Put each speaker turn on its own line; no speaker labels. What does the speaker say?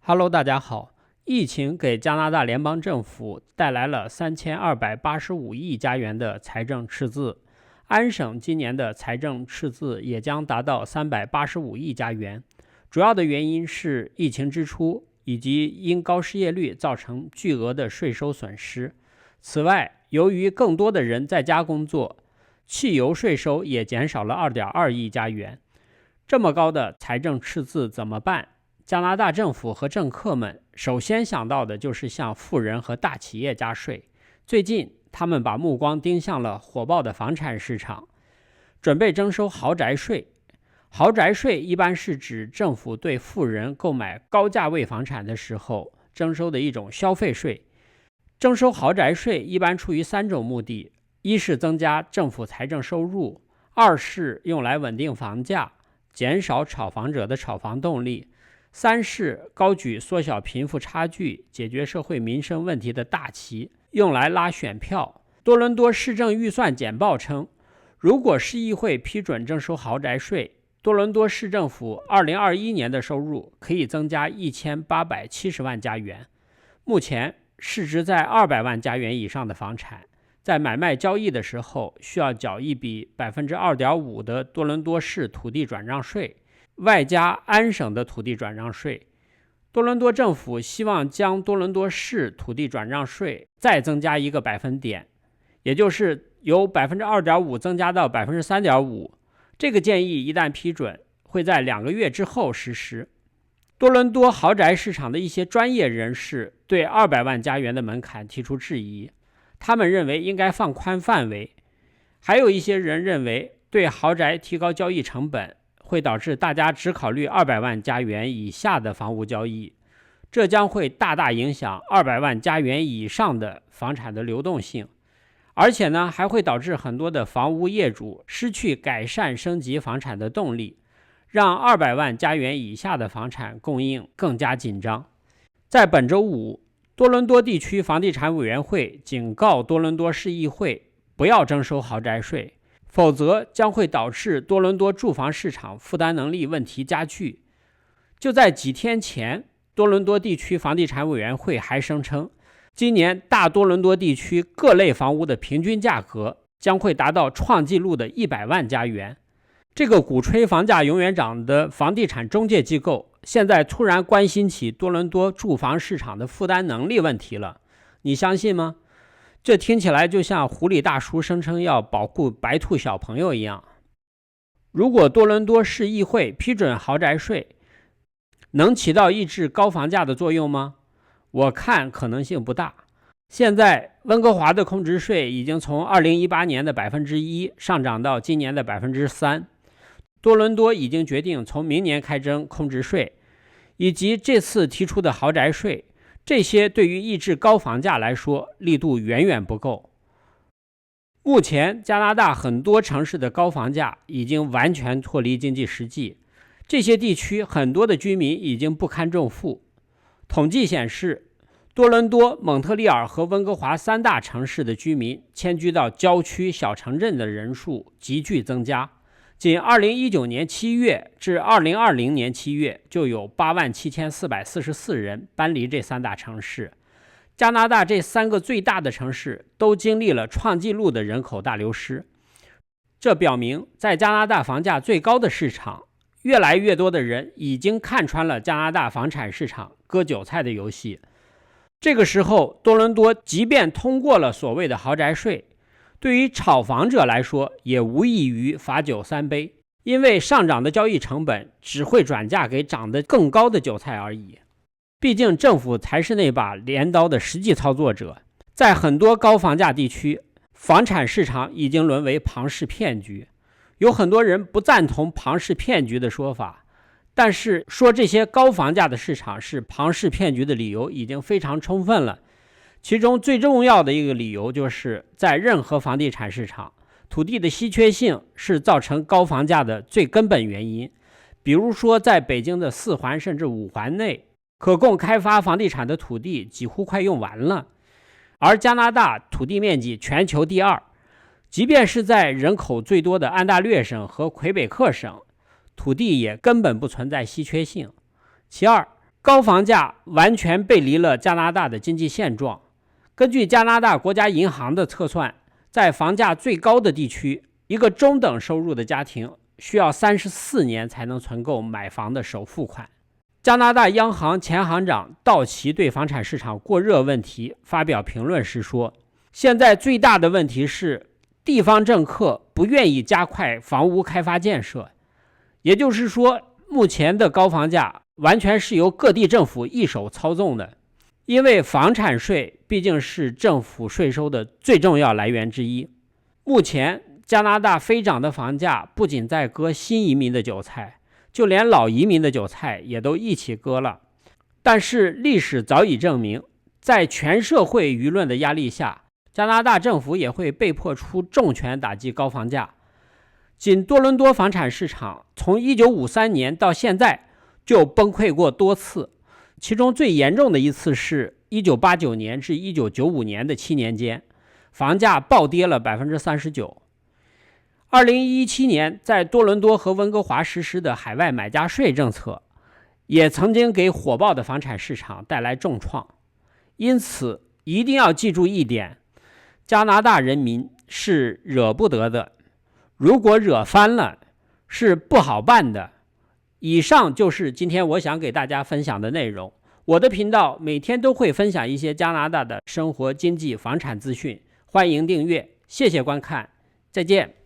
Hello，大家好。疫情给加拿大联邦政府带来了3285亿加元的财政赤字，安省今年的财政赤字也将达到385亿加元。主要的原因是疫情支出以及因高失业率造成巨额的税收损失。此外，由于更多的人在家工作，汽油税收也减少了2.2亿加元。这么高的财政赤字怎么办？加拿大政府和政客们首先想到的就是向富人和大企业加税。最近，他们把目光盯向了火爆的房产市场，准备征收豪宅税。豪宅税一般是指政府对富人购买高价位房产的时候征收的一种消费税。征收豪宅税一般出于3种目的：一是增加政府财政收入，二是用来稳定房价，减少炒房者的炒房动力，三是高举缩小贫富差距、解决社会民生问题的大旗，用来拉选票。多伦多市政预算简报称，如果市议会批准征收豪宅税，多伦多市政府2021年的收入可以增加1870万加元。目前，市值在200万加元以上的房产，在买卖交易的时候需要缴一笔2.5%的多伦多市土地转让税，外加安省的土地转让税。多伦多政府希望将多伦多市土地转让税再增加1个百分点，也就是由2.5%增加到3.5%。这个建议一旦批准，会在2个月之后实施。多伦多豪宅市场的一些专业人士对200万加元的门槛提出质疑，他们认为应该放宽范围。还有一些人认为，对豪宅提高交易成本会导致大家只考虑200万加元以下的房屋交易，这将会大大影响200万加元以上的房产的流动性，而且呢，还会导致很多的房屋业主失去改善升级房产的动力，让200万加元以下的房产供应更加紧张。在本周五，多伦多地区房地产委员会警告多伦多市议会不要征收豪宅税，否则将会导致多伦多住房市场负担能力问题加剧。就在几天前，多伦多地区房地产委员会还声称，今年大多伦多地区各类房屋的平均价格将会达到创纪录的100万加元。这个鼓吹房价永远涨的房地产中介机构，现在突然关心起多伦多住房市场的负担能力问题了，你相信吗？这听起来就像狐狸大叔声称要保护白兔小朋友一样。如果多伦多市议会批准豪宅税，能起到抑制高房价的作用吗？我看可能性不大。现在温哥华的空置税已经从2018年的1%上涨到今年的3%。多伦多已经决定从明年开征空置税，以及这次提出的豪宅税，这些对于抑制高房价来说力度远远不够。目前加拿大很多城市的高房价已经完全脱离经济实际，这些地区很多的居民已经不堪重负。统计显示，多伦多、蒙特利尔和温哥华3大城市的居民迁居到郊区小城镇的人数急剧增加，仅2019年7月至2020年7月就有87444人搬离这3大城市。加拿大这3个最大的城市都经历了创纪录的人口大流失，这表明在加拿大房价最高的市场，越来越多的人已经看穿了加拿大房产市场割韭菜的游戏。这个时候，多伦多即便通过了所谓的豪宅税，对于炒房者来说也无异于罚酒3杯，因为上涨的交易成本只会转嫁给涨得更高的韭菜而已。毕竟政府才是那把镰刀的实际操作者，在很多高房价地区，房产市场已经沦为庞氏骗局。有很多人不赞同庞氏骗局的说法，但是说这些高房价的市场是庞氏骗局的理由已经非常充分了。其中最重要的一个理由就是在任何房地产市场，土地的稀缺性是造成高房价的最根本原因。比如说在北京的4环甚至5环内，可供开发房地产的土地几乎快用完了，而加拿大土地面积全球第2，即便是在人口最多的安大略省和魁北克省，土地也根本不存在稀缺性。其二，高房价完全背离了加拿大的经济现状。根据加拿大国家银行的测算，在房价最高的地区，一个中等收入的家庭需要34年才能存够买房的首付款。加拿大央行前行长道奇对房产市场过热问题发表评论时说，现在最大的问题是地方政客不愿意加快房屋开发建设，也就是说，目前的高房价完全是由各地政府一手操纵的。因为房产税毕竟是政府税收的最重要来源之一。目前加拿大飞涨的房价不仅在割新移民的韭菜，就连老移民的韭菜也都一起割了。但是历史早已证明，在全社会舆论的压力下，加拿大政府也会被迫出重拳打击高房价。仅多伦多房产市场从1953年到现在就崩溃过多次，其中最严重的一次是1989年至1995年的7年间，房价暴跌了 39%。2017年在多伦多和温哥华实施的海外买家税政策，也曾经给火爆的房产市场带来重创。因此一定要记住一点，加拿大人民是惹不得的，如果惹翻了是不好办的。以上就是今天我想给大家分享的内容。我的频道每天都会分享一些加拿大的生活、经济、房产资讯，欢迎订阅，谢谢观看，再见。